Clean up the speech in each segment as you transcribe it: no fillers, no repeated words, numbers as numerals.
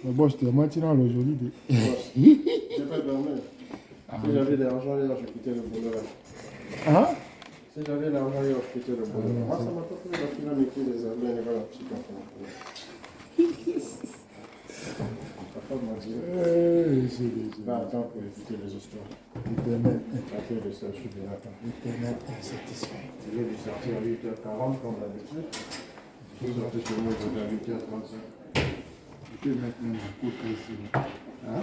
Mais bon, je te menti dans le joli de. J'ai pas dormi. Si j'avais de l'argent hier, je quittais le boulot là. Hein? Si j'avais l'argent hier, je quittais le boulot. Moi, ça m'a pas fait la finale écrit des amis, elle est pas la petite enfant. Ta femme m'a dit. Attends pour écouter les histoires. Éternel. Après de ça, je suis bien attends. Éternel insatisfait. Je vais lui sortir à 8h40 comme d'habitude. Je suis sorti chez moi à 8h35. Je peux mettre mon côte ici. Hein?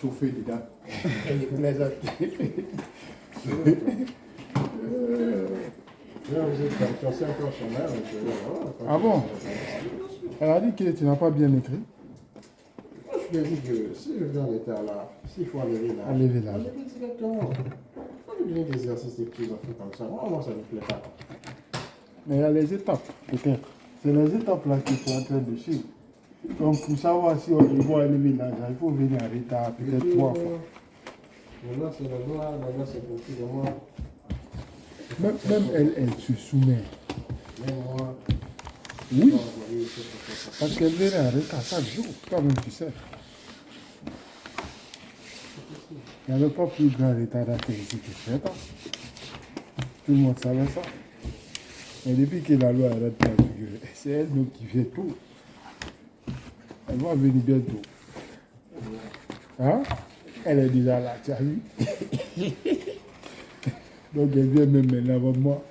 Chauffer dedans. Elle est plaisante. Vous êtes cassé encore sur mer. Ah bon? Elle a dit que tu n'as pas bien écrit. Moi, je lui ai dit que si je viens en état là, s'il faut enlever là. Enlever là. Enlever directement. On lui donner des exercices des petits enfants comme ça. Moi, ça ne me plaît pas. Mais il y a les étapes, peut-être. C'est les étapes là qu'il faut entrer dessus. Donc, pour savoir si on doit élever l'âge, il faut venir en retard, peut-être 3 fois. Maintenant, c'est la loi, maintenant, c'est pour plus de moi. Même elle se soumet. Même moi. Oui. Parce qu'elle vient en retard chaque jour, quand même, tu sais. Il n'y avait pas plus grand retardataire ici que 7 ans. Tout le monde savait ça. Mais depuis que la loi arrête de figurer, c'est elle donc qui fait tout. Elle va venir bientôt. Hein? Elle est déjà là, tu as vu? Donc elle vient même maintenant avant moi.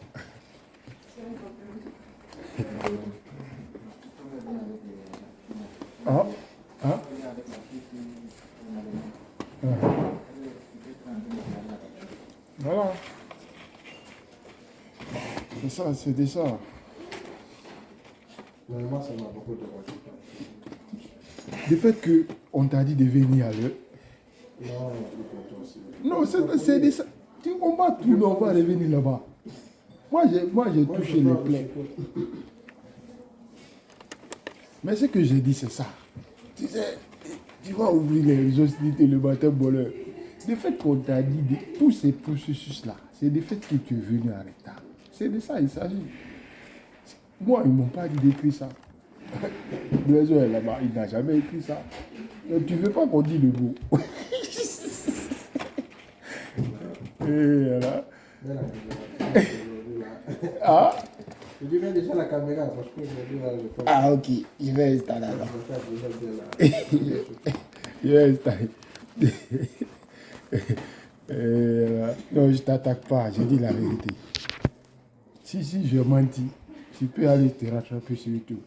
Ah? Ah? Ah. Voilà. C'est ça, c'était ça. Mais moi, ça m'a beaucoup de rejet. Le fait qu'on t'a dit de venir à l'heure. Non, c'est des ça. On va tout, on va revenir là-bas. Moi, j'ai touché les plaies. Mais ce que j'ai dit, c'est ça. Tu sais, tu vas ouvrir les hostilités le matin, bonheur. Le fait qu'on t'a dit de tous ces processus-là, c'est le fait que tu es venu en retard. C'est de ça il s'agit. Moi, ils ne m'ont pas dit d'écrire ça. Blaise est là-bas, il n'a jamais écrit ça. Mais tu ne veux pas qu'on dise le mot. Et voilà. Ah? Je dirais déjà la caméra parce que aujourd'hui là, je peux. Ah, ok. Je vais installer alors. Je vais installer. Non, je ne t'attaque pas. Je dis la vérité. Si je mentis, tu peux aller te rattraper sur YouTube.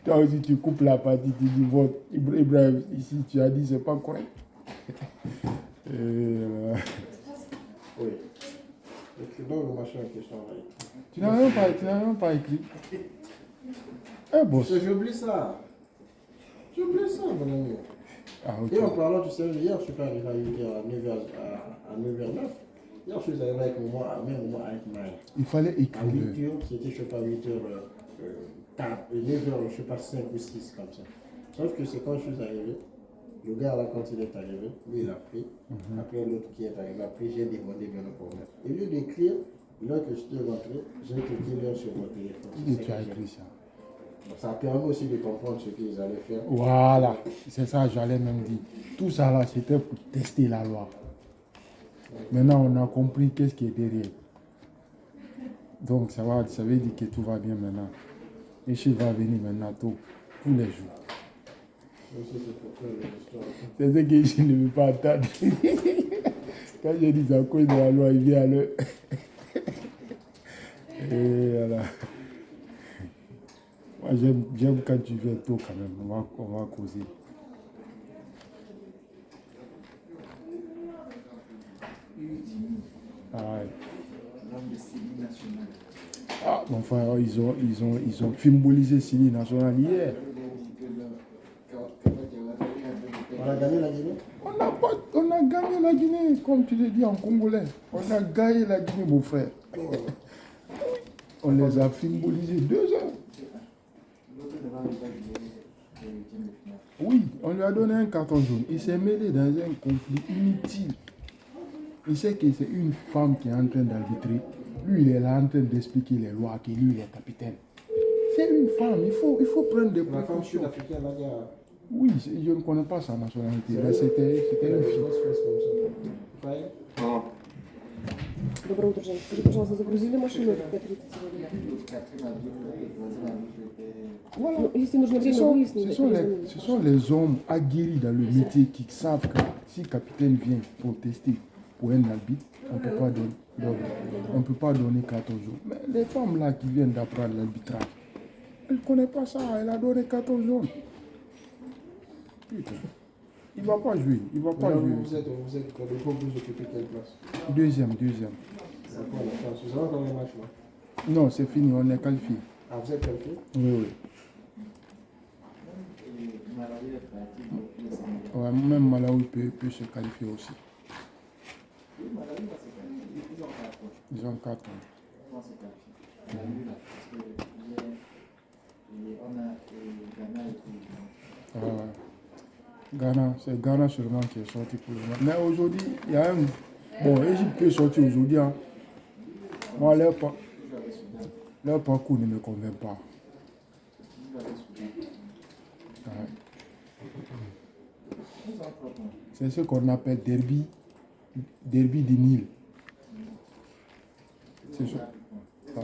Toi aussi, tu coupes la partie, tu dis, bon, Ibrahim, ici, tu as dit, c'est pas correct. Oui. C'est donc le machin en question là. Tu n'as même pas écrit. Eh bon. J'oublie ça. J'oublie ça, mon ami. Ah, ok. Et en parlant, tu sais, hier, je suis pas arrivé à 9h09. Hier, je suis arrivé avec moi, même moi, avec ma. Il fallait À écrire. 8h, c'était, je sais pas, 8h, 9h, je sais pas, 5 ou 6 comme ça. Sauf que c'est quand je suis arrivé, le gars là, quand il est arrivé, lui il a pris. Après l'autre qui est arrivé, après j'ai demandé bien le problème. Et lieu d'écrire, là que je suis rentré, j'ai cliqué l'heure sur mon téléphone. Et tu as écrit ça. Ça permet aussi de comprendre ce qu'ils allaient faire. Voilà. C'est ça, j'allais même dire. Tout ça là, c'était pour tester la loi. Maintenant, on a compris qu'est-ce qui est derrière. Donc, ça veut dire que tout va bien maintenant. Et je va venir maintenant tous les jours. C'est ce que je ne veux pas attendre. Quand je dis à cause de la loi, il vient à l'heure. Et voilà. Moi, j'aime quand tu viens tôt quand même. On va causer. Ah, ouais. Ah, mon frère, ils ont symbolisé Sili National hier. On a gagné la Guinée? On a gagné la Guinée, comme tu le dis en congolais. On a gagné la Guinée, mon frère. On les a symbolisés 2 heures. Oui, on lui a donné un carton jaune. Il s'est mêlé dans un conflit inutile. Il sait que c'est une femme qui est en train d'arbitrer. Lui, il est là en train d'expliquer les lois, que lui, il est capitaine. C'est une femme, il faut prendre des La femme précautions. sud-africaine, là, il y a. Oui, je ne connais pas sa nationalité, mais c'était une fille. Comme ça. Доброе утро, Жень. Скажи, пожалуйста, загрузили машину в 5:30 сегодня? Voilà. Ну, если нужно время выяснить, Ce sont les hommes aguerris dans le métier qui savent que si le capitaine vient protester pour un arbitre, on ne peut pas donner 14 jours. Mais les femmes là qui viennent d'apprendre l'arbitrage, elle ne connaît pas ça, elle a donné 14 jours. Putain. Il ne va pas jouer, il va pas jouer. Vous êtes quand le groupe, vous occupez quelle place? Deuxième. D'accord, la chance. Vous avez encore un match là? Non, c'est fini, on est qualifié. Ah, vous êtes qualifié? Oui. Ouais, même Malawi peut se qualifier aussi. Ils ont 4 ans. Ghana, c'est Ghana seulement qui est sorti pour le moment. Mais aujourd'hui, il y a un... Bon, Égypte peut sortir aujourd'hui. Hein. Moi, leur parcours ne me convainc pas. Ouais. C'est ce qu'on appelle derby du Nil. C'est ça. Ah.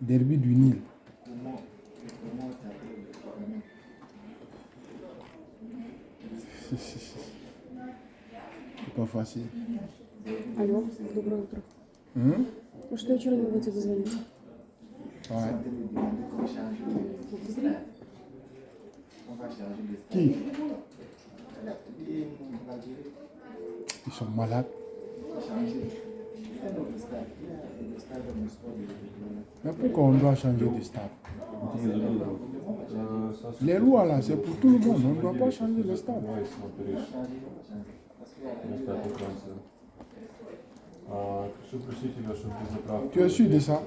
Derby du Nil. C'est pas facile. Алло, доброе утро. Ну что, я вчера не могу тебе дозвониться? Ouais. Qui? Ils sont malades. Mais pourquoi on doit changer de stade? Les lois là, c'est pour tout le monde. On ne doit pas changer de stade. Tu es sûr de ça?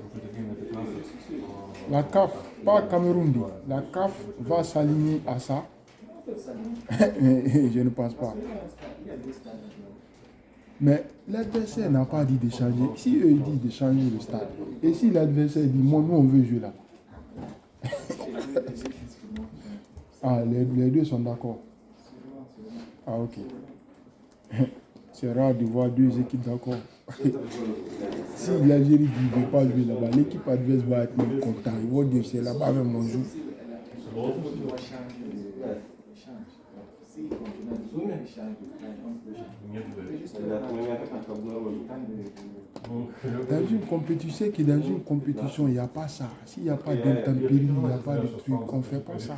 La CAF, pas Cameroun, la CAF va s'aligner à ça. Je ne pense pas. Mais l'adversaire n'a pas dit de changer. Si eux ils disent de changer le stade, et si l'adversaire dit moi, nous on veut jouer là. Ah, les deux sont d'accord. Ah, ok. C'est rare de voir deux équipes d'accord. Si l'Algérie ne veut pas jouer là-bas, l'équipe adverse va être même content. Ils vont dire c'est là-bas même on joue. Dans une compétition, que dans une compétition, il n'y a pas ça. S'il n'y a pas d'intempéries, il n'y a pas de trucs, on ne fait pas ça.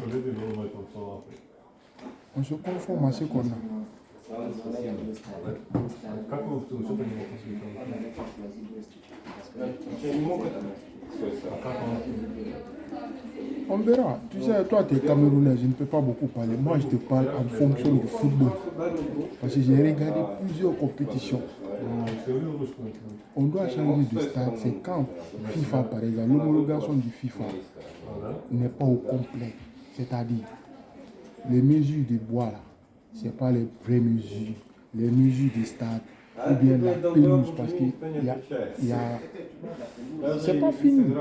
On se conforme à ce qu'on a. On verra. Tu sais, toi, tu es Camerounais, je ne peux pas beaucoup parler. Moi, je te parle en fonction du football. Parce que j'ai regardé plusieurs compétitions. On doit changer de stade. C'est quand FIFA, par exemple, l'homologation du FIFA n'est pas au complet. C'est-à-dire, les mesures de bois, là, ce n'est pas les vraies mesures. Les mesures des stades, ou bien la pelouse, parce qu'il y a c'est pas fini.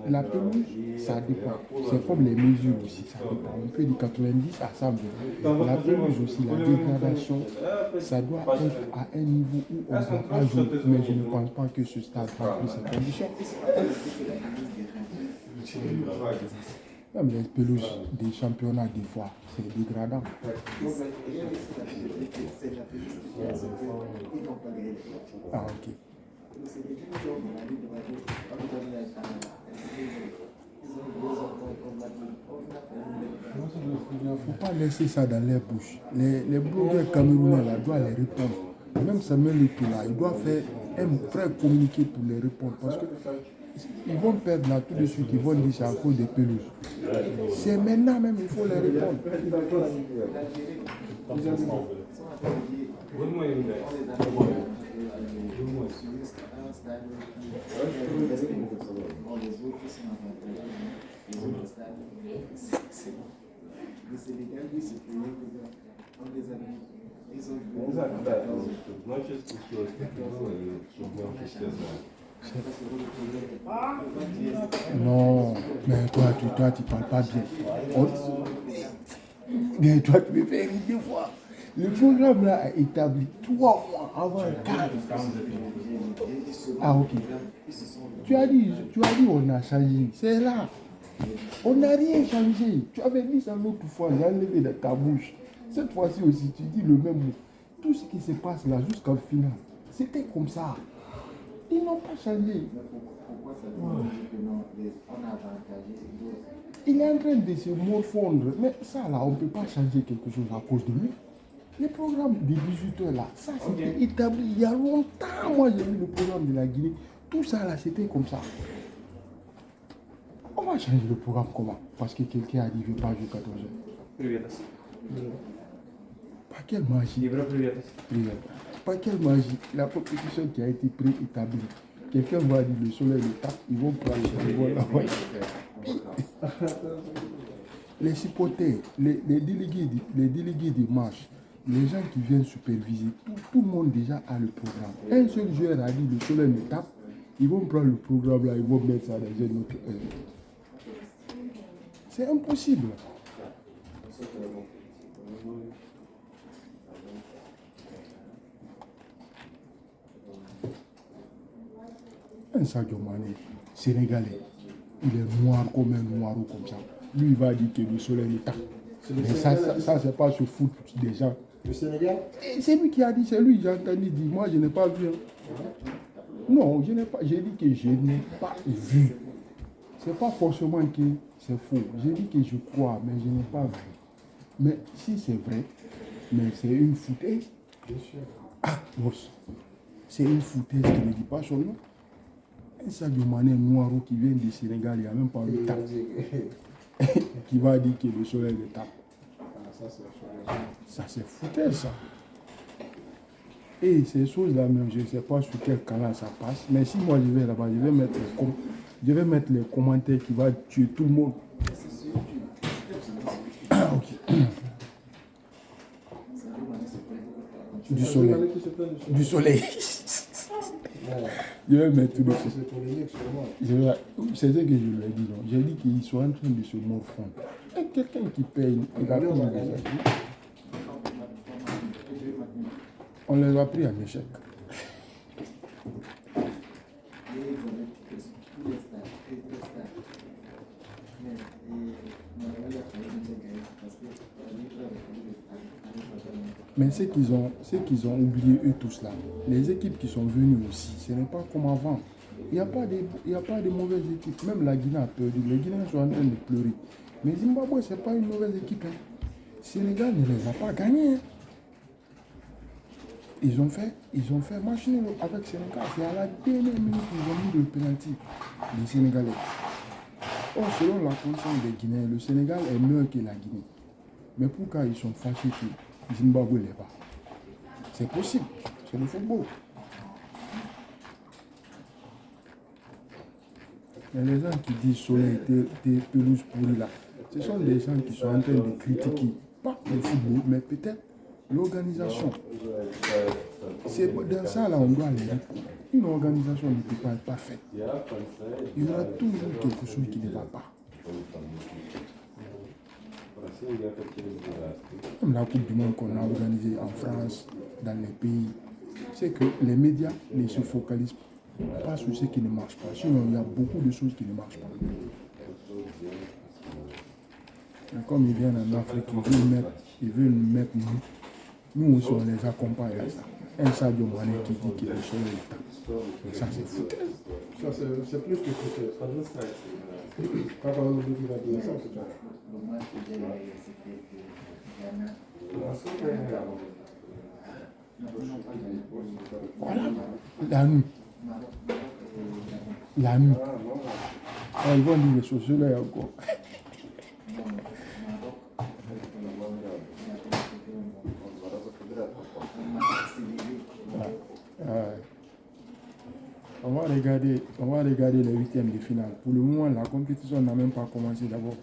La pelouse, ça dépend. C'est comme les mesures aussi, ça dépend. On peut dire 90 à 100. La pelouse aussi, la dégradation, ça doit être à un niveau où on ne va pas jouer. Mais je ne pense pas que ce stade remplit ces conditions. Même les pelouses des championnats, des fois, c'est dégradant. Ah, ok. Il ne faut pas laisser ça dans leur bouche. Les blogueurs camerounais là, doivent les répondre. Même Samuel Eto'o là, il doit faire un vrai communiqué pour les répondre. Parce que ils vont perdre là tout de suite, ils vont dire c'est à cause des pelouses. C'est maintenant même, il faut les répondre. Non, mais toi, tu parles pas bien. Mais toi, tu me fais rire des fois. Le programme là a établi 3 mois avant le cadre. Ah, ok. Tu as dit on a changé. C'est là. On n'a rien changé. Tu avais dit ça l'autre fois, j'ai enlevé de ta bouche. Cette fois-ci aussi, tu dis le même mot. Tout ce qui se passe là jusqu'au final, c'était comme ça. Ils n'ont pas changé. Il est en train de se morfondre. Mais ça là, on ne peut pas changer quelque chose à cause de lui. Le programme de 18h là, ça c'était établi il y a longtemps. Moi j'ai vu le programme de la Guinée. Tout ça là, c'était comme ça. On va changer le programme comment? Parce que quelqu'un a dit je ne veux pas jouer 14h. Par quelle magie? Par quelle magie? La compétition qui a été préétablie. Quelqu'un va dire le soleil le tape, ils vont prendre le Les supporters, les délégués des marches, les gens qui viennent superviser, tout le monde déjà a le programme. Un seul joueur a dit le soleil me tape, ils vont prendre le programme là, ils vont mettre ça dans une autre heure. C'est impossible. Un Sadio Mané, Sénégalais, il est noir comme un noiro comme ça. Lui, il va dire que le soleil est tape. Mais ça c'est pas se foutre des gens. Le Sénégal? C'est lui qui a dit, c'est lui, j'ai entendu dire. Moi, je n'ai pas vu. Non, je n'ai pas. J'ai dit que je n'ai pas vu. C'est pas forcément que c'est faux. J'ai dit que je crois, mais je n'ai pas vu. Mais si c'est vrai, mais c'est une foutaise. Bien sûr. Ah, boss. C'est une foutaise qui ne dit pas son nom. Un Sadio Mané noiro qui vient du Sénégal, il n'y a même pas le temps. Qui va dire que le soleil est tape. Ça c'est foutaise ça. Et ces choses-là même, je ne sais pas sur quel canal ça passe. Mais si moi je vais là-bas, je vais mettre les commentaires qui vont tuer tout le monde. Ah, ok. Du soleil. Du soleil. Je vais mettre tout le monde. C'est ce que je lui ai dit. J'ai dit qu'ils sont en train de se morfondre. Et quelqu'un qui paye, il a pris un échec. On les a pris un échec. Mais ce qu'ils ont oublié eux tous là, les équipes qui sont venues aussi, ce n'est pas comme avant. Il n'y a pas de mauvaises équipes. Même la Guinée a perdu. Les Guinéens sont en train de pleurer. Mais Zimbabwe, ce n'est pas une mauvaise équipe. Hein. Sénégal ne les a pas gagnés. Hein. Ils ont fait match nul avec Sénégal. C'est à la dernière minute qu'ils ont mis le penalty. Les Sénégalais. Or, selon la conscience des Guinéens, le Sénégal est meilleur que la Guinée. Mais pourquoi ils sont fâchés que Zimbabwe l'est pas? C'est possible. C'est le football. Mais les gens qui disent soleil, pelouse pourrie là, ce sont des gens qui sont en train de critiquer, pas le football, mais peut-être l'organisation. C'est dans ça là on doit aller. Une organisation ne peut pas être parfaite. Il y aura toujours quelque chose qui ne va pas. Comme la Coupe du Monde qu'on a organisée en France, dans les pays, c'est que les médias ne se focalisent pas sur ce qui ne marche pas. Sinon, il y a beaucoup de choses qui ne marchent pas. Et comme ils viennent en Afrique, ils veulent mettre nous aussi on les accompagne à ça. Un Sadio Mané qui dit qu'il est sur l'État. Ça c'est foutu. Ça c'est plus que foutu. Quand on dit qu'il va dire ça, c'est ça. Voilà, la nuit. La nuit. Alors, ils vont dire les choses là encore. On va regarder les huitièmes de finale. Pour le moment, la compétition n'a même pas commencé d'abord.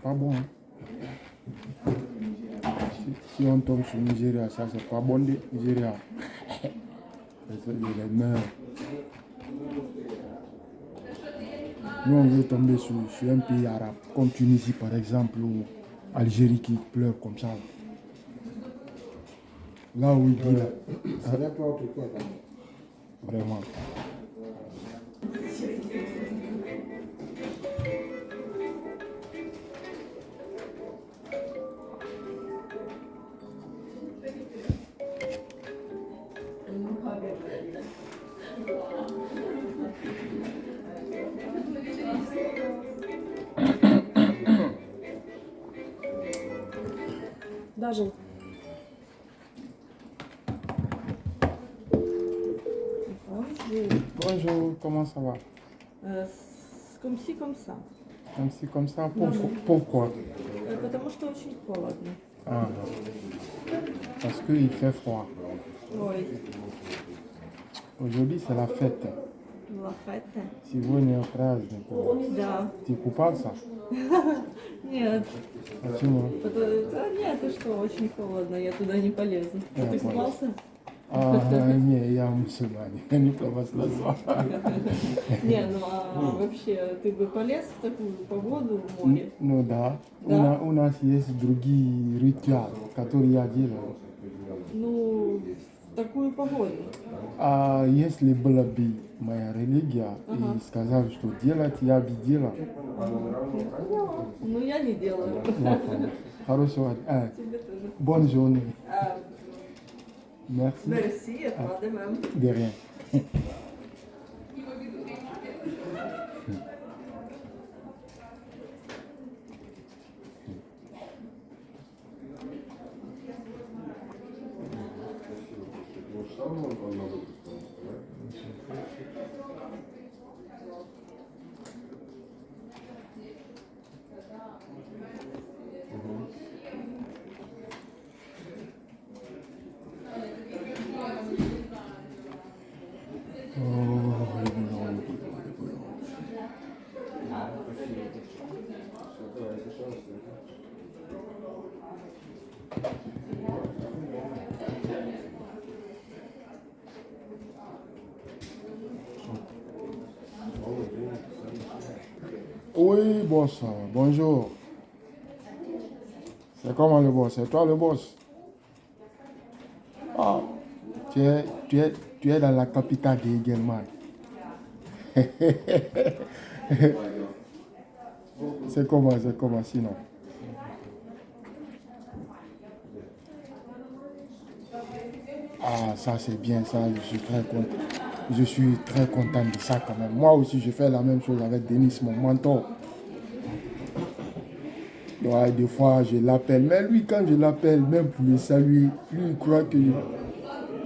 pas bon. Hein. Si on tombe sur Nigeria, ça c'est pas bon de Nigeria. Les meurs. Nous on veut tomber sur un pays arabe, comme Tunisie par exemple, ou Algérie qui pleure comme ça. Là où il dit là. C'est n'importe quoi quand même. Vraiment. Даже. Bonjour. Bonjour, comment ça va? Comme ci, comme ça. Comme ci, comme ça, pourquoi? Потому что очень холодно. Ah, parce qu'il fait froid. Ой, Aujourd'hui, c'est la fête. la fête. Сегодня праздник. Да. Ты купался? Нет. Почему? Да нет, ты что, очень холодно, я туда не полезу. Я Ты понял. снимался? Не, я мусульманин, я не православный. Не, ну а вообще, ты бы полез в такую погоду в море? Ну да. Да? У нас есть другие ритуалы, которые я делаю. Ну, в такую погоду. А если была бы моя религия Ага. и сказал, что делать, я бы делал. Ну, я не делаю. Хорошего. Тебе тоже. Bonne journée. Merci. Merci, à toi de même. De rien. Oui, boss. Bonjour. C'est comment le boss? C'est toi le boss? Ah, tu es dans la capitale de Egelman. C'est comment sinon? Ah, ça c'est bien, ça, je suis très content. Je suis très content de ça quand même. Moi aussi, je fais la même chose avec Denis, mon mentor. Ouais, des fois, je l'appelle. Mais lui, quand je l'appelle, même pour le saluer, lui, il croit que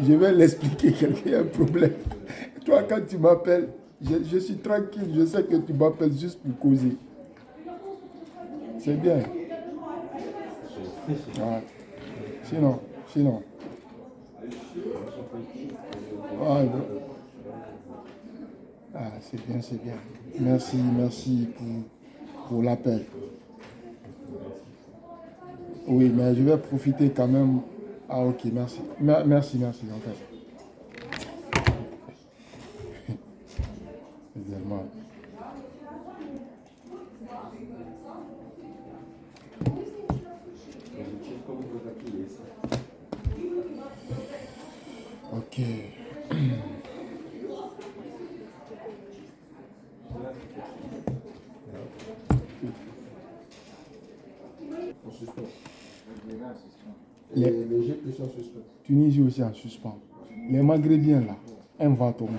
je vais l'expliquer qu'il y a un problème. Toi, quand tu m'appelles, je suis tranquille. Je sais que tu m'appelles juste pour causer. C'est bien. Ouais. Sinon. Ah, bon. Ah, c'est bien. Merci pour l'appel. Oui, mais je vais profiter quand même. Ah, ok, merci. Merci, en fait. Également. Ok. En suspens. Les- Et l'Égypte ils sont suspens. Tunisie aussi en suspens. Les Maghrébiens là, un va tomber.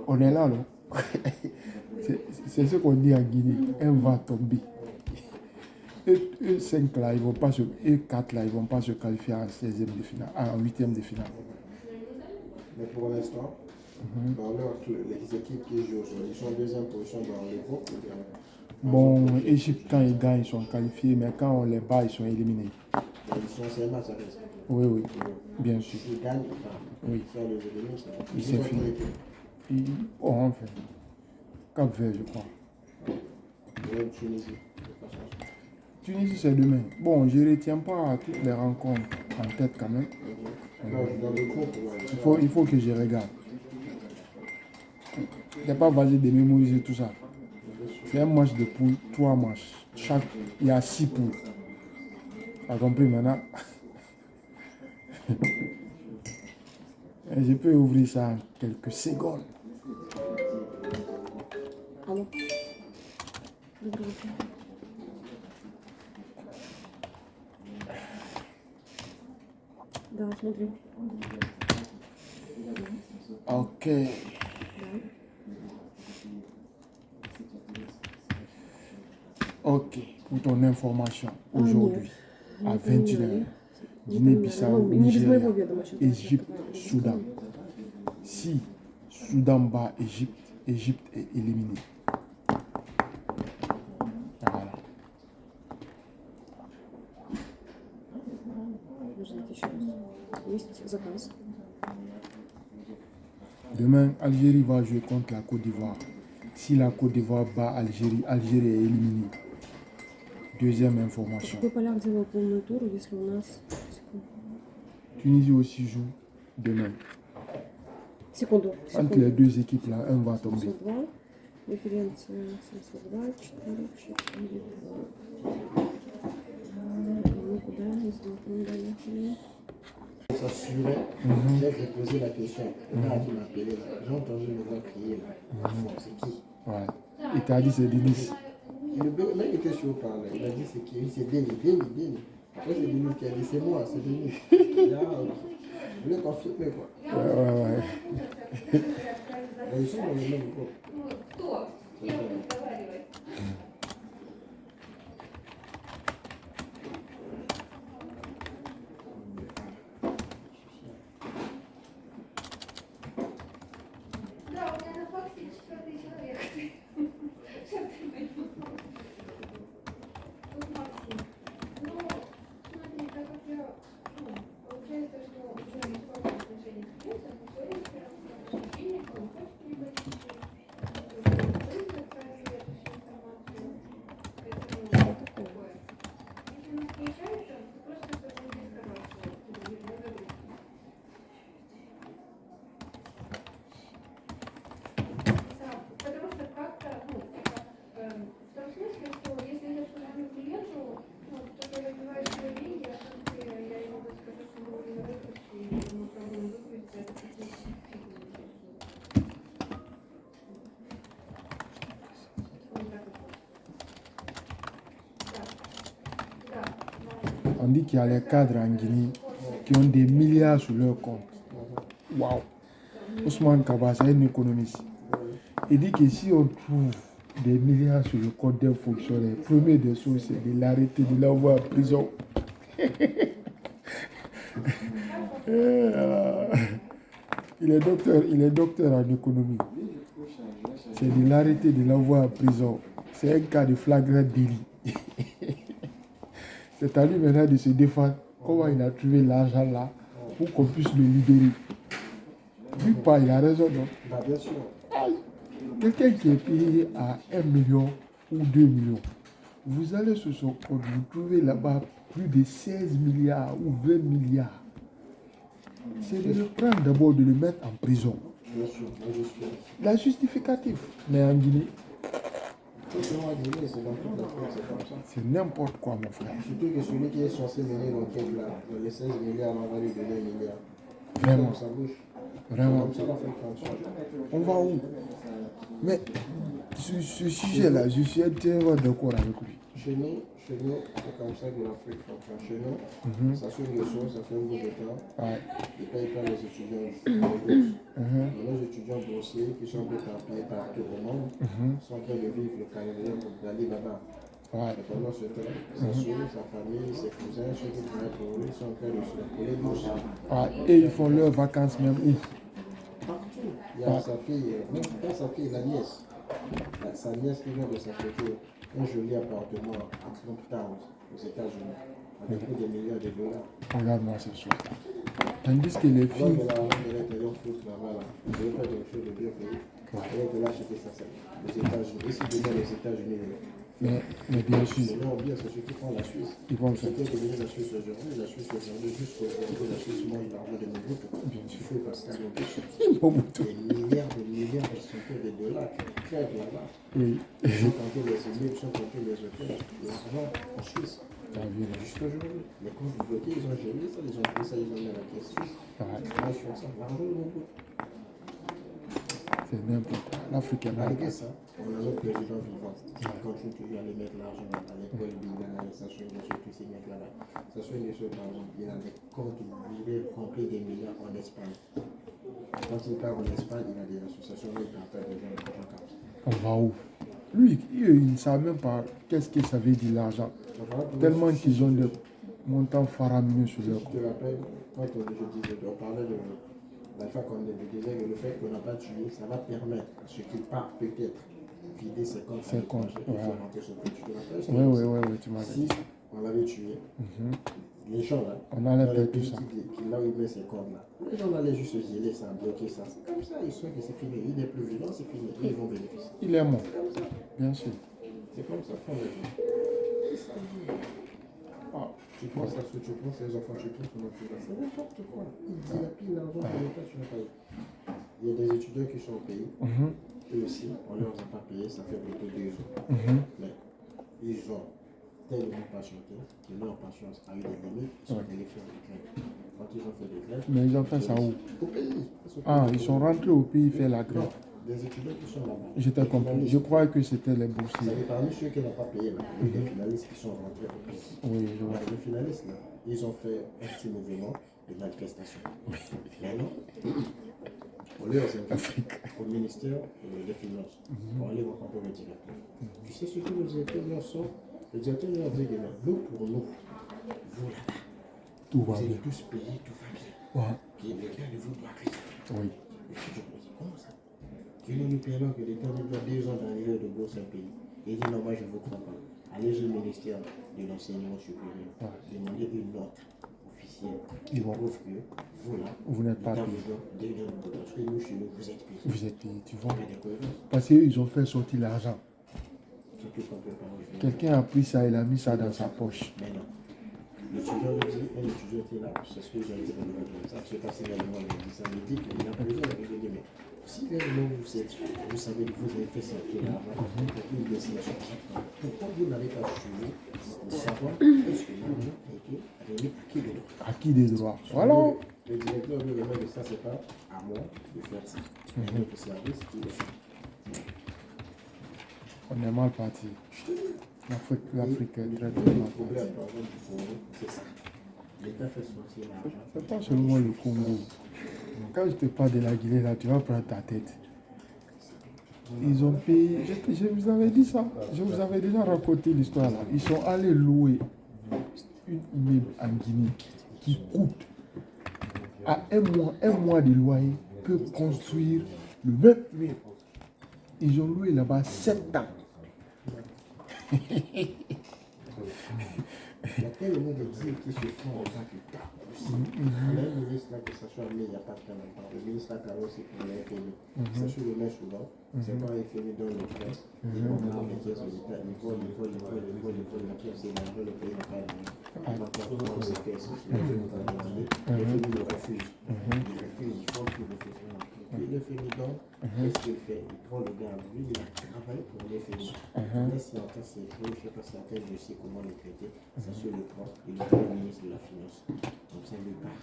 On est là, non? C'est ce qu'on dit en Guinée, un va tomber. Et 5 là, ils vont pas se, et 4 là, ils vont pas se qualifier en 16e de finale, en 8e de finale. Mais pour l'instant, dans l'heure, les équipes qui jouent, ils sont en deuxième position dans le groupe. ou bien- Bon, Égypte, quand ils gagnent, ils sont qualifiés, mais quand on les bat, ils sont éliminés. Donc, ils sont ces matchs, ça reste. Oui, bien sûr. S'ils gagnent, enfin, Oui. si on les élimine, c'est bon. C'est ont fini. quelle équipe Enfin, Cap Vert, je crois. Et même Tunisie. de toute façon. Tunisie, c'est demain. Bon, je ne retiens pas toutes les rencontres en tête quand même. Non, dans le groupe, Il faut que je regarde. Il n'y a pas basé de mémoriser tout ça. C'est un match de poule, 3 matchs. Il y a 6 poules. Tu as compris maintenant? Et je peux ouvrir ça en quelques secondes. Алло. Доброе утро. Да, смотри. Ok. Ok. Pour ton information, aujourd'hui, à 21h, Guinée-Bissau, Не без моего Nigeria, ведома сейчас. Égypte, Soudan. Si Soudan bat Égypte, Égypte est éliminée. Voilà. Подождите еще раз. Есть заказ. Demain, Algérie va jouer contre la Côte d'Ivoire. Si la Côte d'Ivoire bat Algérie, Algérie est éliminée. Deuxième information. Какой поляк делал полную туру, если у нас... Tunisie aussi joue demain. Секунду. Entre les deux équipes là, un va tomber. 702. Референция 702, 4, 4, 2. Ну, куда? Из дома доехали. S'assurait, j'ai posé la question. Le gars qui m'a appelé là, j'ai entendu le gars crier là. C'est qui? Ouais. Il t'a dit c'est Denis. Le mec était chaud par là. Il a dit c'est qui? C'est Denis. Après c'est Denis qui a dit c'est moi, c'est Denis. Là, je voulais confirmer quoi. Ouais. Mais ils sont dans le même groupe. On dit qu'il y a les cadres en Guinée qui ont des milliards sur leur compte. Waouh! Ousmane Kaba, c'est un économiste. Il dit que si on trouve des milliards sur le compte d'un fonctionnaire, premier des choses, c'est de l'arrêter, de l'envoyer en prison. Il est docteur en économie. C'est de l'arrêter, de l'envoyer en prison. C'est un cas de flagrant délit. C'est à lui maintenant de se défendre. Comment il a trouvé l'argent là pour qu'on puisse le libérer. Lui pas, il a raison, non? Bah, bien sûr. Quelqu'un qui est payé à 1 million ou 2 millions, vous allez sur son compte, vous trouvez là-bas plus de 16 milliards ou 20 milliards. C'est de le prendre d'abord, de le mettre en prison. Bien sûr, je suis. La justificative. Mais en Guinée, C'est moi, Guinée, c'est dans toute la France, c'est comme ça. c'est n'importe quoi, mon frère. Surtout que celui qui est censé mener l'enquête là, les 16 milliards, on va lui donner 1 milliard. Vraiment. Comme ça bouge. Vraiment. Comme ça, on fait comme ça. On va où? Mais sur ce sujet-là, je suis entièrement d'accord avec lui. Chez nous, c'est comme ça que l'Afrique fonctionne. Chez nous, ça fait une leçon, ça fait un bout de temps. Ouais. Ils ne payent pas les étudiants les bourses. Mais les étudiants boursiers qui sont éparpillés partout au monde sont en train de vivre le calendrier pour d'aller là-bas. Ouais. Et pendant ce temps, sa soeur, sa famille, ses cousins, ceux qui travaillent pour lui, sont en train de se coller bourses. Ouais. Et ils font leurs vacances même où? Partout. Il y a sa fille, même pas sa fille, la nièce. Sa nièce qui vient de s'acheter un joli appartement à Trump Town, aux États-Unis, avec plus de milliards de dollars. Regarde-moi ce soir. Tandis que les Moi, filles. de l'argent de l'intérieur foot là-bas, là. Je vais faire quelque chose de bien payé. Elle est là acheter ça, aux États-Unis. Et si demain les États-Unis Mais bien sûr, Les gens oublient, c'est ceux qui font la Suisse. ils vont le faire. C'est qui est la Suisse aujourd'hui, jusqu'aujourd'hui, la Suisse mange l'argent de Mobutu. Bien sûr. Il faut passer à Mobutu. Mobutu. Des milliards de centaines de dollars qui claquent là-bas. Oui. Ils sont comptés les immeubles, ils sont comptés les hôtels, l'argent en Suisse. T'as vu là. Jusqu'aujourd'hui. Mais quand vous votez, ils ont géré ça, ils ont pris ça, ils ont mis à la caisse suisse. Ouais. Ils font ça, l'argent de Mobutu. C'est n'importe quoi. L'Afrique est Malgré mal. ça, on a notre président vivant. Il continue toujours à aller mettre l'argent à l'école, il a les stations de ceux qui s'y mettent là-bas. Station de ceux, par exemple, il a des comptes remplis des milliards en Espagne. Quand il part en Espagne, il a des associations, il partage des gens en compte. On va où? Lui, il ne savent même pas qu'est-ce que ça veut dire l'argent. Tellement qu'ils ont des montants faramineux sur leur Je compte. te rappelle, quand on parlait de la fois qu'on disait que le fait qu'on n'a pas tué, ça va permettre à ceux qui partent peut-être vider ses comptes. Ses comptes, Il ouais. faut rentrer son compte. Tu te rappelles? Oui, tu m'avais Si dit. on l'avait tué, les gens là, On allait dans les perdre tout pays ça. là où il met ses comptes là, les gens allaient juste se geler ça, bloquer ça. C'est comme ça, ils sont que c'est fini. Il n'est plus vivant, c'est fini. Ils vont bénéficier. Il est mort, C'est comme ça. bien sûr. C'est comme ça qu'on le dit. C'est ça. Ah, tu penses à ce que tu penses, les enfants, tu penses comment tu vas. C'est n'importe quoi. Ils dilapident l'argent pour l'État, tu n'as pas eu. Il y a des étudiants qui sont payés. Eux aussi, on ne leur a pas payé, ça fait bientôt 2 ans. Mais ils ont tellement patienté que leur patience a eu des limites. Ils sont allés faire des grèves. Quand ils ont fait des grèves, Mais ils ont fait ça où? au pays. Ah, ils sont rentrés au pays faire la grève. Non, des étudiants qui sont là-bas. J'étais compris. Je crois que c'était les boursiers. C'est parmi ceux qui n'ont pas payé, là, il y a des finalistes qui sont rentrés au pays. Oui, je vois. Les finalistes, là, ils ont fait un petit mouvement de manifestation. Mais non, on leur invite au ministère des Finances pour aller rencontrer le directeur. Tu sais ce que le directeur leur sort? Le directeur leur dit que nous, pour nous, vous là-bas, Tout va vous bien. êtes tous payés, tout va bien. Ouais. Puis le gars ne vous doit rien. Oui. Et je me dis, comment ça? Que nous nous payons que l'État nous doit 2 ans d'arriver de bourse un pays. Il dit non, moi je ne vous crois pas. Allez au ministère de l'enseignement supérieur. Demandez une note officielle qui prouve que vous là, Vous n'êtes pas l'État payé. vous doit 2 ans de bourse. Parce que nous, chez nous, vous êtes payés. Vous êtes payé, tu vois. Il y a des cohérences. Parce qu'ils ont fait sortir l'argent. Surtout quand on peut pas revenir. Quelqu'un a pris ça, il a mis ça dans sa poche. Mais non. L'étudiant me dit, un étudiant était là, c'est ce que j'ai dit dans le cadre de ça, je sais pas si réellement il a dit ça, il dit qu'il a besoin de me dire, mais si réellement vous savez que vous avez fait sortir l'argent pour une destination, pourquoi vous n'avez pas suivi de savoir est-ce que l'argent a été remis à qui de droit? À qui des droits? Voilà. Le directeur lui remet que ça, c'est pas à moi de faire ça. C'est notre service qui le fait. On est mal parti. L'Afrique est très Le très mal problème, partie. par exemple, du Congo, c'est ça. L'État fait sortir l'argent. C'est pas seulement le Congo. Quand je te parle de la Guinée, là, tu vas prendre ta tête. Ils ont payé. Je vous avais dit ça. Je vous avais déjà raconté l'histoire là. Ils sont allés louer une immeuble en Guinée qui coûte à un mois de loyer peut construire le même immeuble. Ils ont loué là-bas 7 ans. Il y a tellement de deals qui se font en tant que tas. On a un ministre là que ça soit amené il n'y a pas très longtemps. Le ministre là, Carlos, c'est pour la FMI. Ça se le met souvent. C'est pas la FMI dans le prêt. Ils vont prendre les pièces aux États. Ils volent la pièce. C'est l'argent, le pays n'a pas l'argent. On va pas prendre ces pièces. Le FMI va demander. Le FMI le refuse. Il refuse. Ils font tout le FMI. Puis le FMI donne. Qu'est-ce qu'il fait? Il prend le gars. Lui, il a travaillé pour le FMI. Mais si en cas c'est faux, je ne sais pas si en cas je sais comment le traiter. Ça se le prend. Il le prend au ministre de la Finance. Comme ça, il part.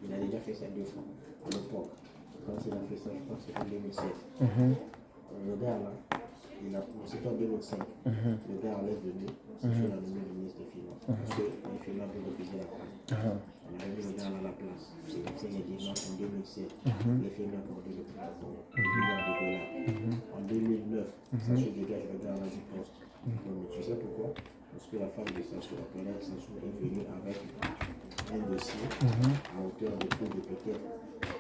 Il a déjà fait ça 2 fois. À l'époque, quand il a fait ça, je pense que c'était en 2007. Le gars là, c'était en 2005. Le gars allait venir, c'est sur la nommé le ministre des Finances. Parce que les finances veulent refuser la prendre. On a mis le gars là à la place. C'est comme ça qu'il y a des gens en 2007. Les finances ont accordé le prêt pour $1 milliard. En 2009, ça se dégage le gars là du poste. Mais tu sais pourquoi? Parce que la femme de Sassou, la première Sassou, est venue avec un dossier à hauteur de plus de peut-être,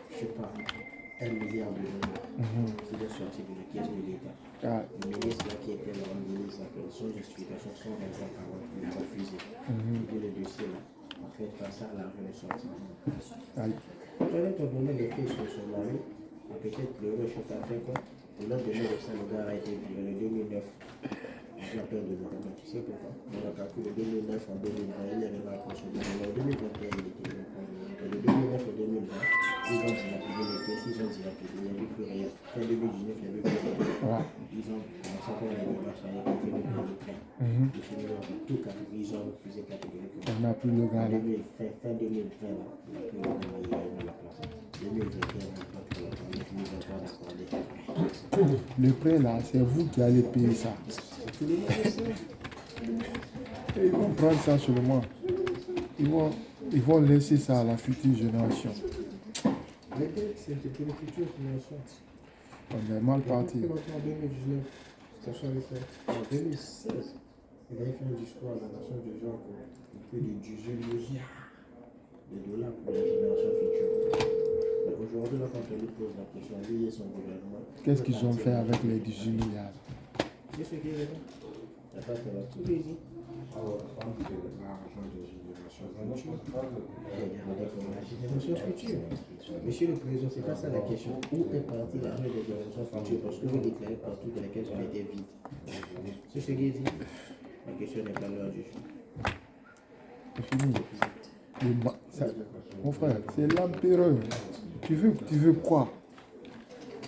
je ne sais pas, $1 milliard qui est sorti de la caisse de l'État. Le ministre là qui était là, le ministre, son justification, son raison, il a refusé. Il dit le dossier là, en fait, pas ça, l'argent est sorti. J'allais te donner les faits sur son mari, peut-être le rush t'a fait quoi. Le lendemain de ça, le gars a été viré, le 2009. la paire de médailles. Tu sais pourquoi? On a calculé 2009 en 2020, il est arrivé à approcher de 2020. En 2021, il était là. Et de 2009 à 2020, 6 ans dilapidés, le pays, 6 ans dilapidés, il n'y avait plus rien. Fin 2019, il n'y avait plus rien. Voilà. Ils ont commencé à faire les démarches, il n'y avait plus de train. Et finalement, tout cas, ils ont refusé catégoriquement. On n'a plus le gars là. Fin 2020, là, on n'a plus le gars là, il y a eu la place. 2021, on n'a pas pu la prendre, 2023, on a accordé. Le prêt là, c'est vous qui allez payer ça. Tout le monde le sait. Et ils vont prendre ça seulement. Ils vont laisser ça à la future génération. Les dettes, c'était pour les futures générations. On est mal parti. En 2019, sachant le fait, en 2016, il avait fait un discours à la nation de gens pour plus de 18 milliards de dollars pour les générations futures. Mais aujourd'hui, là, quand on lui pose la question, lui et son gouvernement, Qu'est-ce qu'ils ont fait avec les 18 milliards? qu'est-ce qu'il y a? Il n'y a pas de la tout dit. L'argent des générations futures. Regardez comme la génération future. Monsieur le Président, c'est pas ça la question. Où est parti l'argent des générations futures? Parce que vous déclarez partout que les caisses ont été vides. C'est ce qu'il dit. La question n'est pas là du tout. C'est fini. Mon frère, c'est l'empereur. Tu veux quoi?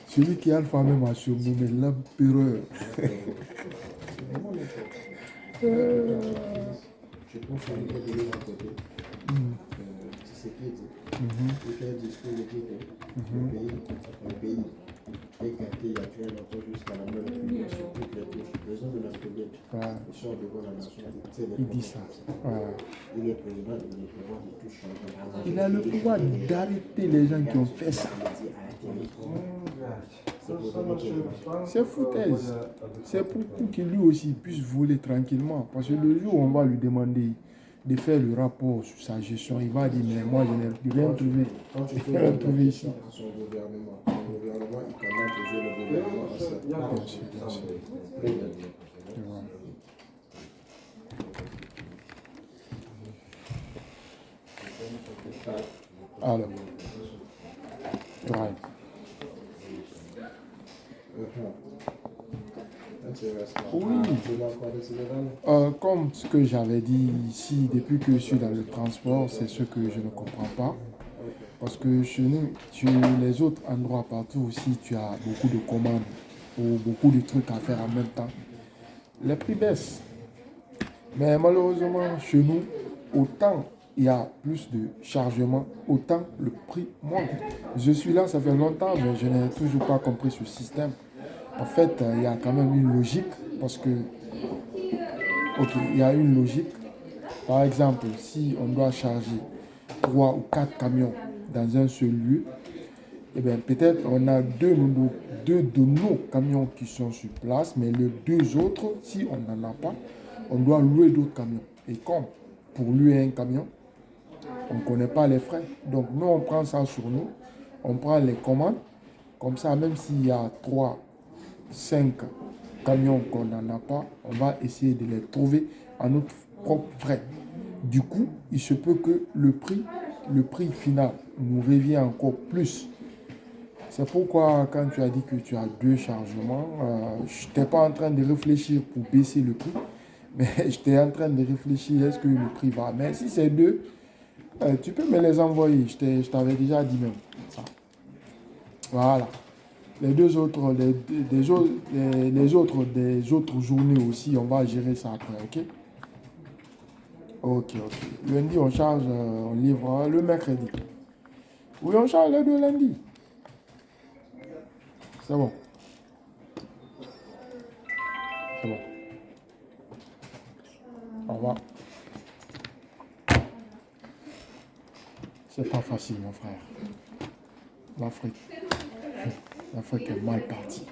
Celui qui a Alpha même a surnommé l'empereur. Je pense qu'on peut donner d'un côté. C'est ce qu'il dit. Il fait un discours de dire que le pays est gâté actuellement encore jusqu'à la même République sur toutes les touches. Le président de la République, il sort devant la nation. Il dit ça. Il est président, il est pouvoir de tout changer. Il a le pouvoir d'arrêter les gens qui ont fait ça. C'est foutaise. C'est pour qu'il lui aussi puisse voler tranquillement. Parce que le jour où on va lui demander de faire le rapport sur sa gestion, il va dire mais moi je n'ai rien trouvé. Quand tu fais Rien trouvé ici. son gouvernement, il commande toujours le gouvernement. Bien sûr, bien sûr. Tu vois. Alors, ouais. Oui. Comme ce que j'avais dit ici, depuis que je suis dans le transport, c'est ce que je ne comprends pas. Parce que chez nous, sur les autres endroits partout aussi, tu as beaucoup de commandes ou beaucoup de trucs à faire en même temps. Les prix baissent. Mais malheureusement, chez nous, autant il y a plus de chargement, autant le prix monte. Je suis là, ça fait longtemps, mais je n'ai toujours pas compris ce système. En fait, il y a quand même une logique, parce que, ok, il y a une logique. Par exemple, si on doit charger 3 ou 4 camions dans un seul lieu, eh bien, peut-être on a deux de nos camions qui sont sur place, mais les deux autres, si on n'en a pas, on doit louer d'autres camions. Et comme pour louer un camion, on ne connaît pas les frais. Donc nous, on prend ça sur nous, on prend les commandes, comme ça, même s'il y a 3, 5 camions qu'on n'en a pas, on va essayer de les trouver à notre propre frais. Du coup, il se peut que le prix final nous revient encore plus. C'est pourquoi quand tu as dit que tu as 2 chargements, je n'étais pas en train de réfléchir pour baisser le prix, mais j'étais en train de réfléchir, est-ce que le prix va? Mais si c'est 2, tu peux me les envoyer, je t'avais déjà dit même ça. Voilà. Les deux autres, des autres journées aussi, on va gérer ça après, ok? Ok. Lundi, on charge, on livre le mercredi. Oui, on charge les 2 lundi. C'est bon. C'est bon. Au revoir. C'est pas facile, mon frère. L'Afrique est mal partie.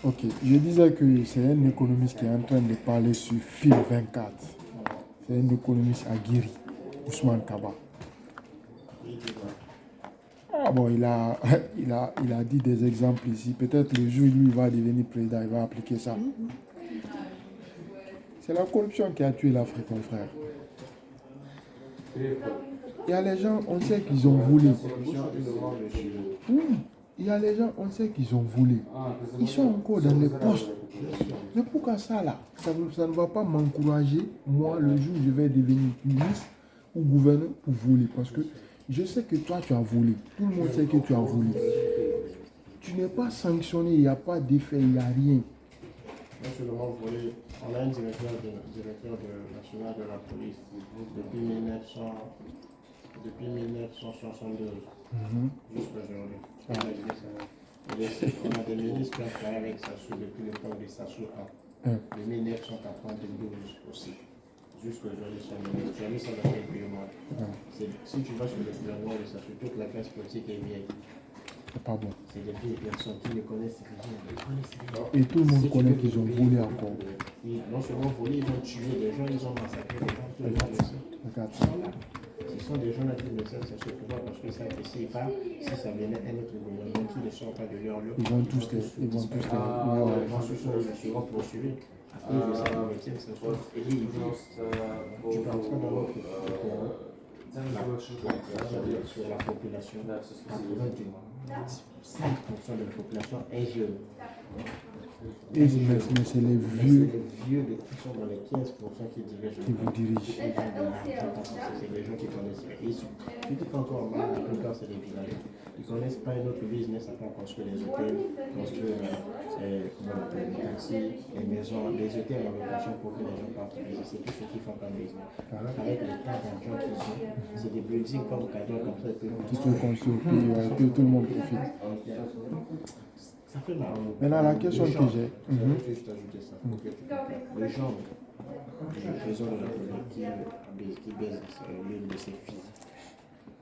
Ok, je disais que c'est un économiste qui est en train de parler sur Fil 24. C'est un économiste aguerri, Ousmane Kaba. Ah bon, il a dit des exemples ici. Peut-être le jour où lui va devenir président, il va appliquer ça. C'est la corruption qui a tué l'Afrique, mon frère. Il y a les gens, on sait qu'ils ont volé. Oui, il y a les gens, on sait qu'ils ont volé. Ils sont encore dans les postes. Mais pourquoi ça là? Ça ne va pas m'encourager, moi, le jour où je vais devenir ministre ou gouverneur pour voler. Parce que je sais que toi, tu as volé. Tout le monde sait que tu as volé. Tu n'es pas sanctionné, il n'y a pas d'effet, il n'y a rien. Non seulement volé, on a un directeur national de la police depuis 1972 jusqu'à aujourd'hui. On a des ministres qui ont travaillé avec Sassou depuis l'époque de Sassou de 1992 aussi. Jusqu'à aujourd'hui, jamais ça va faire plus mois. Si tu vas sur le gouvernement de Sassou, toute la classe politique est vieille. C'est pas bon. C'est des vieilles personnes qui ne connaissent rien. Et tout le monde connaît qu'ils ont volé encore. Non seulement volé, ils ont tué des gens, ils ont massacré des gens. Tout le monde le sait. Regarde Ils ça. sont là. Ce sont des gens là qui ne savent se pouvoir parce que ça ne sait pas si ça venait un autre gouvernement qui ne sort pas de leur lieu. Ils vont tous les. Ils vont tous les. Ouais, ouais. Ils seront poursuivis. À cause de ça, ils retiennent ce soir. Et ils disent, tu peux entrer dans notre sur la population, 5% de la population est jeune. Mais c'est les vieux vieux qui sont dans les 15% qui dirigent. qui vous dirigent. C'est des gens qui connaissent. Et ce qui fait encore mal, la plupart, c'est des villages. Ils ne connaissent pas un autre business à part construire des hôtels, construire des taxis, des maisons, des hôtels en location pour que les gens partent. C'est tout ce qu'ils font comme business. Avec les tas d'argent qu'ils ont, c'est des buildings comme cadeaux comme ça. Qui peut construire, que tout le monde profite. Ça fait marrant. Maintenant, la question que j'ai. Je vais juste ajouter ça. Les gens, le président de la République qui baise l'une de ses filles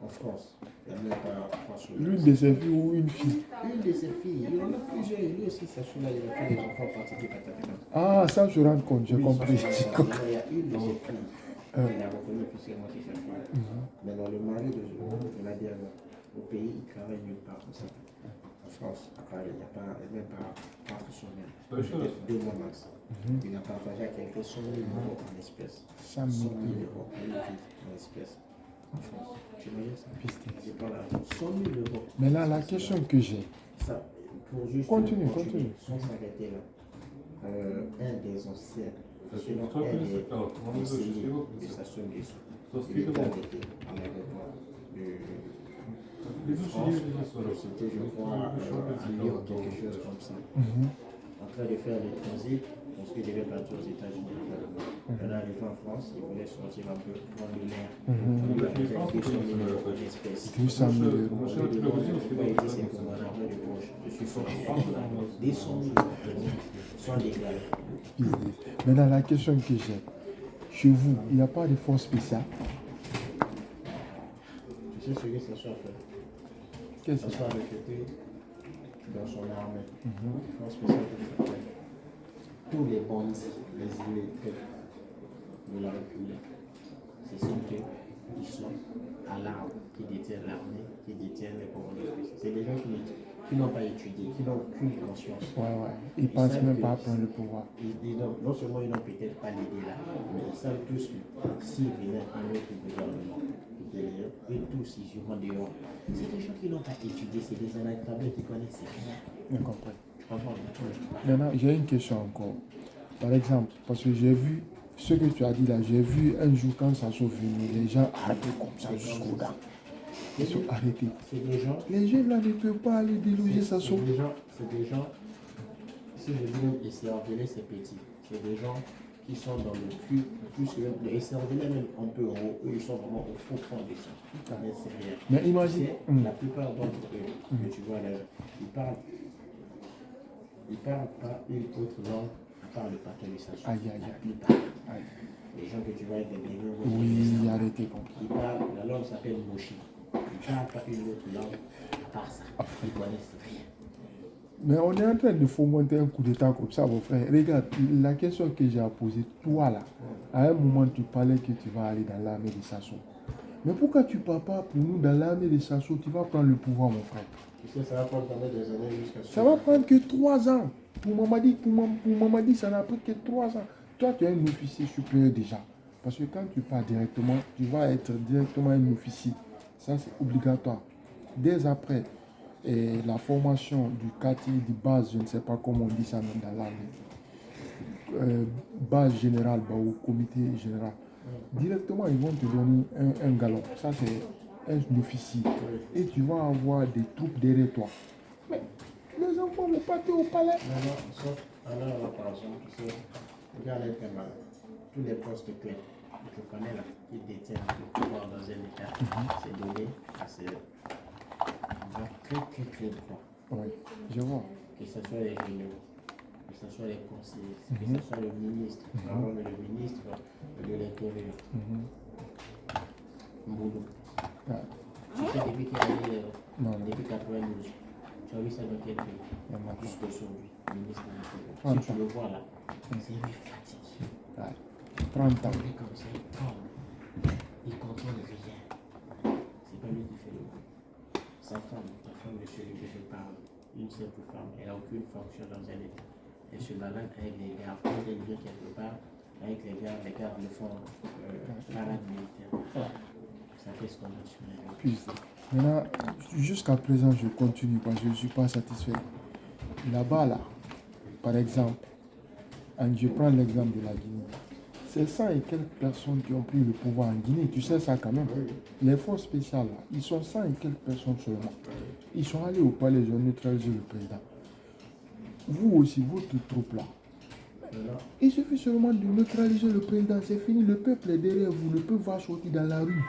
en France, il n'y a même pas François. L'une de ses filles ou une fille? Une de ses filles, il y en a plusieurs. Lui aussi, ça là, il a fait des enfants participer à Ah, ça, je rends compte, j'ai compris. Il y a une de ses filles. Il a reconnu officiellement c'est sa fille. Mais dans le mari de la dernière, au pays, il travaille nulle part comme ça. En France, à Paris, il n'y a pas, même pas son même. Peut-être 2 mois max. Il a partagé à quelqu'un 100 000 euros en espèces. 100 000 euros en espèces. En France. Tu imagines ça? C'est pas l'argent. 100 000 euros. Mais là, la question que j'ai. Ça, pour juste Continue. sans s'arrêter là. Un des anciens, selon un des conseillers de Sassou Nguesso, il était arrêté en aéroport de France, c'était je crois à Lyon, quelque chose comme ça, en train de faire le transit, parce qu'il devait partir aux États-Unis. En arrivant en France, il voulait sortir un peu, prendre de l'air. Il a fait 200 000 euros en espèces. 200 000 euros. Il dit c'est pour mon argent de poche. Je suis sorti. 200 000 euros sont légaux. Maintenant, la question que j'ai. Chez vous, il n'y a pas de force spéciale? Tu sais ce que ça soit fait? Qu'est-ce Ça que c'est? soit recruté dans son armée. Force spéciale de fait. Tous les bandits, les illettrés de la République, ce sont eux qui sont à l'arme, qui détiennent l'armée, qui détiennent les pouvoirs de police. C'est des gens qui n'ont pas étudié, qui n'ont aucune conscience. Ouais. Ils ne pensent même pas à prendre le pouvoir. Non seulement ils n'ont peut-être pas l'idée là, mais ils savent tous que s'il venait un autre gouvernement derrière, eux tous ils iront dehors. C'est des gens qui n'ont pas étudié, c'est des analphabètes qui connaissent rien. J'ai compris. Tu comprends? Maintenant, j'ai une question encore. Par exemple, parce que j'ai vu ce que tu as dit là, j'ai vu un jour quand ça sont venus, les gens arrêtés comme ça jusqu'au gars. Ils sont arrêtés. C'est des gens. Les jeunes là ne peuvent pas aller déloger ça C'est des gens, si je dis Esservelé, c'est petit. C'est des gens qui sont dans le plus que le Esservelé, même un peu en haut, eux ils sont vraiment au fond de ça. Mais c'est rien. Mais imagine. Tu sais, la plupart d'entre eux, que tu vois là, ils parlent pas une autre langue à part le patolisation. Aïe. La plupart. Les gens que tu vois avec des bébés, Oui, arrêtez comme ça. ils parlent, la langue s'appelle Moshi. Ils ne parlent pas une autre langue à part ça. Ils connaissent rien. Mais on est en train de fomenter un coup d'état comme ça, mon frère. Regarde, la question que j'ai à poser, toi là, à un moment tu parlais que tu vas aller dans l'armée de Sassou. Mais pourquoi tu ne pars pas pour nous dans l'armée de Sassou? Tu vas prendre le pouvoir, mon frère. Tu sais, ça va prendre quand même des années jusqu'à ce Ça va prendre que 3 ans. Pour Mamadi, ça n'a pris que 3 ans. toi, tu es un officier supérieur déjà. Parce que quand tu pars directement, tu vas être directement un officier. Ça, c'est obligatoire. Dès après la formation du quartier de base, je ne sais pas comment on dit ça même dans l'armée, base générale, bah, au comité général, directement, ils vont te donner un galon. Ça, c'est un officier. Et tu vas avoir des troupes derrière toi. Mais les enfants vont partir au palais. Non, non, sauf en la préparation, tu sais, regarde les thèmes, tous les postes clés, je connais là, qui détiennent le pouvoir dans un État, c'est donné à ces gens très très très droits. Oui, je vois. Que ce soit les généraux, que ce soit les conseillers, que ce soit le ministre, le ministre de l'Intérieur, Mboulou. Ah, Tu sais, depuis qu'il est non, non. depuis 92, tu as vu ça dans quel pays? Il y en a pas. Jusqu'aujourd'hui, ministre de l'Intérieur. Ah, Si tu le vois là, c'est une fatigue. Ouais. 30 ans. Il est comme ça, il tremble. Il contrôle rien. C'est pas lui qui fait le coup. Sa femme, la femme de celui que je parle, une simple femme, elle n'a aucune fonction dans un État. Elle se balade avec les gars, quand elle vient quelque part, avec les gars le font parade militaire. Ça fait ce qu'on a sur les gars. Puis, maintenant, jusqu'à présent, je continue parce que je ne suis pas satisfait. Là-bas, là, par exemple, je prends l'exemple de la Guinée. C'est 100 et quelques personnes qui ont pris le pouvoir en Guinée. Tu sais ça quand même. Les forces spéciales, là, ils sont 100 et quelques personnes seulement. Ils sont allés au palais, ils ont neutralisé le président. Vous aussi, votre troupe là, il suffit seulement de neutraliser le président, c'est fini. Le peuple est derrière vous, le peuple va sortir dans la rue.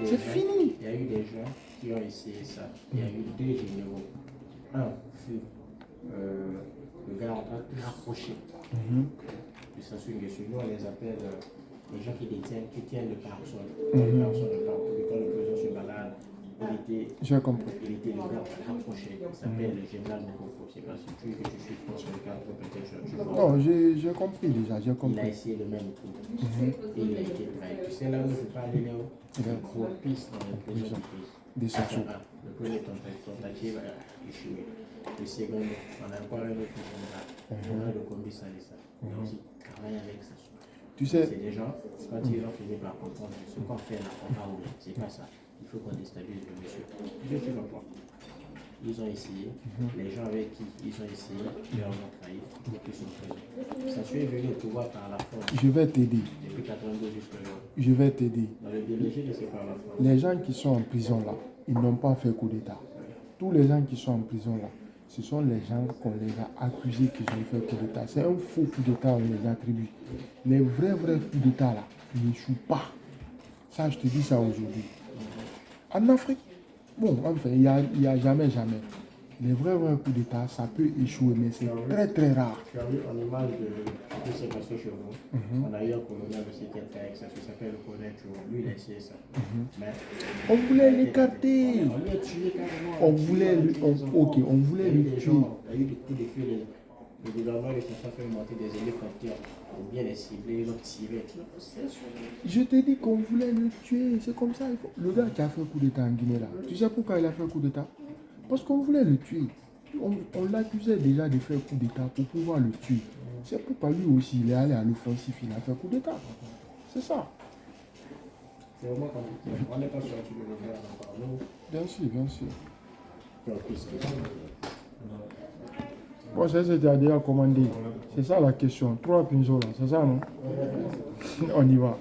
C'est fini. Il y a eu des gens qui ont essayé ça. Il y a eu 2 généraux. Un fut le gars rapproché. Ils s'assurent que nous, on les appelle les gens qui tiennent le parasol. Le parasol de partout. Quand le président se balade, J'ai compris. il était le gars rapproché. Il s'appelle le général Mokoko. C'est pas si tu veux que tu suis France le gars, peut-être je vois. Non, j'ai compris déjà, j'ai Il a compris. essayé le même coup. Et il a été trahi. Tu sais là où je parle, Léo, il gros piste dans les prisons du pays. Des sanctions. Le premier tentative a échoué. Le second, on a encore un autre général. On a le commissaire de ça. Il a aussi travaillé avec ça. Tu sais, C'est des gens, quand ils ont fini par comprendre ce qu'on fait là, on va ouvrir. C'est pas ça. Il faut qu'on déstabilise le monsieur. Je suis d'accord. Ils ont essayé, les gens avec qui ils ont essayé, ils leur ont trahi, et qu'ils sont présents. Ça est venu au pouvoir par la force. je vais t'aider. Depuis 82 jusqu'à là. Je vais t'aider. Dans le DLG, c'est par la force. Les gens qui sont en prison là, ils n'ont pas fait coup d'État. Tous les gens qui sont en prison là, ce sont les gens qu'on les a accusés qu'ils ont fait coup d'État. C'est un faux coup d'État, on les attribue. Les vrais coups d'État là, n'échouent pas. Ça, je te dis ça aujourd'hui. En Afrique, bon, enfin, il y a jamais. Les vrais coups d'État, ça peut échouer, mais c'est très rare. Tu as vu en image de ce qui s'est passé chez vous. On a eu un colonel aussi qui a fait avec ça, ça s'appelle le colonel Chou. Lui, il a essayé ça. Mais On voulait l'écarter. on l'a tué carrément. On voulait le tuer. Il y a eu des coups de feu. Le gouvernement a fait monter des hélicoptères pour bien les cibler, ils ont tiré. Je t'ai dit qu'on voulait le tuer, c'est comme ça. Le gars qui a fait un coup d'État en Guinée là, tu sais pourquoi il a fait un coup d'État? Parce qu'on voulait le tuer. On l'accusait déjà de faire un coup d'État pour pouvoir le tuer. C'est pourquoi lui aussi il est allé à l'offensif, il a fait un coup d'État. C'est ça. C'est vraiment compliqué. On n'est pas sorti de l'honneur encore. Nous, Bien sûr. qu'est-ce que Bon, ça c'était déjà commandé. C'est ça la question. 3 pinceaux là, c'est ça non? On y va.